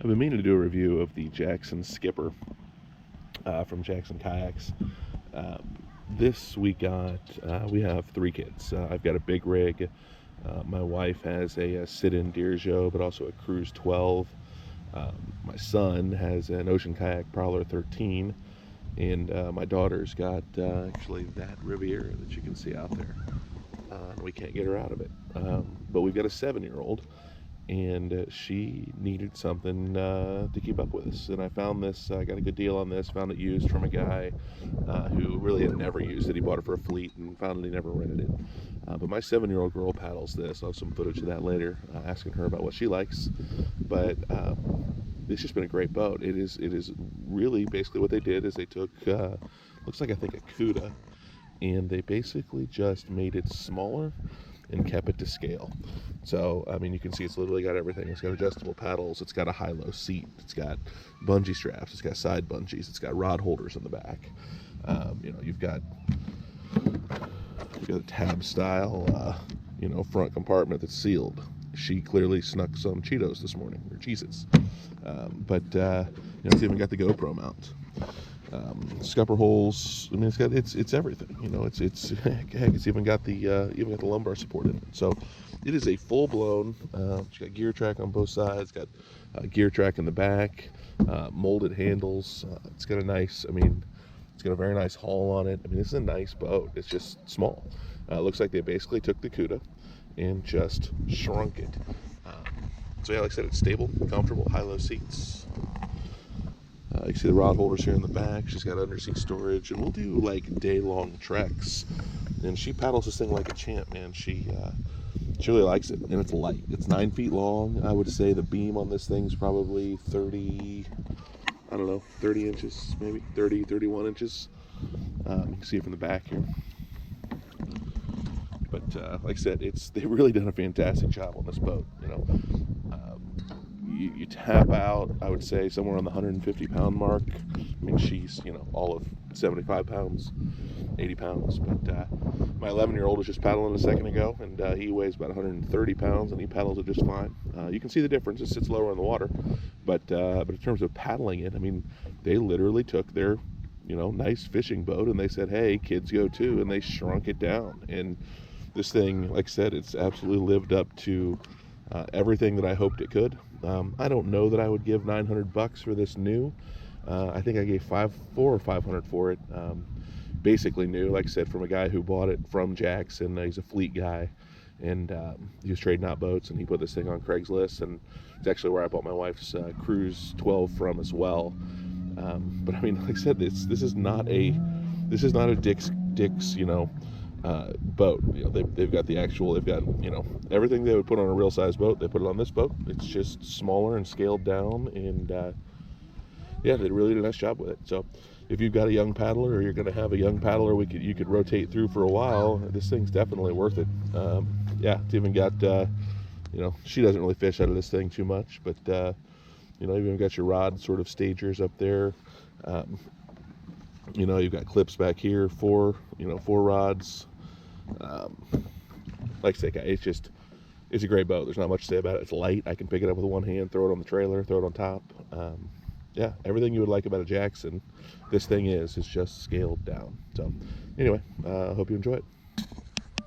I've been meaning to do a review of the Jackson Skipper from Jackson Kayaks. This we have three kids. I've got a big rig. My wife has a sit-in Deerjo, but also a Cruise 12. My son has an Ocean Kayak Prowler 13, and my daughter's got actually that Riviera that you can see out there. We can't get her out of it. But we've got a 7-year-old, and she needed something to keep up with us. And I found this, I got a good deal on this, found it used from a guy who really had never used it. He bought it for a fleet and found that he never rented it. But my 7-year-old girl paddles this. I'll have some footage of that later, asking her about what she likes. But it's just been a great boat. It is really basically what they did is they took, looks like I think a CUDA, and they basically just made it smaller and kept it to scale. So, I mean, you can see it's literally got everything. It's got adjustable paddles, it's got a high-low seat, it's got bungee straps, it's got side bungees, it's got rod holders in the back. You've got a tab style, front compartment that's sealed. She clearly snuck some Cheetos this morning, or Cheez-Its. It's even got the GoPro mount. Scupper holes. I mean, it's everything. It's even got the lumbar support in it. So it is a full-blown. It's got gear track on both sides. Got gear track in the back. Molded handles. It's got a very nice hull on it. I mean, this is a nice boat. It's just small. Looks like they basically took the CUDA and just shrunk it. So yeah, like I said, it's stable, comfortable, high-low seats. You can see the rod holders here in the back. She's got underseat storage, and we'll do like day-long treks. And she paddles this thing like a champ, man. She really likes it, and it's light. It's 9 feet long. I would say the beam on this thing's probably 30 inches, maybe 30, 31 inches. You can see it from the back here. But like I said, they've really done a fantastic job on this boat. You tap out, I would say, somewhere on the 150-pound mark. I mean, she's, all of 75 pounds, 80 pounds. But my 11-year-old was just paddling a second ago, and he weighs about 130 pounds, and he paddles it just fine. You can see the difference. It sits lower in the water. But in terms of paddling it, I mean, they literally took their, nice fishing boat, and they said, hey, kids go too, and they shrunk it down. And this thing, like I said, it's absolutely lived up to everything that I hoped it could. I don't know that I would give $900 for this new. I think I gave $400 or $500 for it. Basically new, like I said, from a guy who bought it from Jackson. He's a fleet guy, and he was trading out boats, and he put this thing on Craigslist, and it's actually where I bought my wife's Cruise 12 from as well. But I mean, like I said, this is not a Dick's boat. They've got everything they would put on a real size boat. They put it on this boat. It's just smaller and scaled down, and they really did a nice job with it. So if you've got a young paddler, or you're going to have a young paddler you could rotate through for a while, this thing's definitely worth it. It's even got she doesn't really fish out of this thing too much, but you've even got your rod sort of stagers up there. You've got clips back here for rods. Like I say, it's a great boat. There's not much to say about it. It's light. I can pick it up with one hand, throw it on the trailer, throw it on top. Everything you would like about a Jackson, this thing is just scaled down. So anyway, I hope you enjoy it.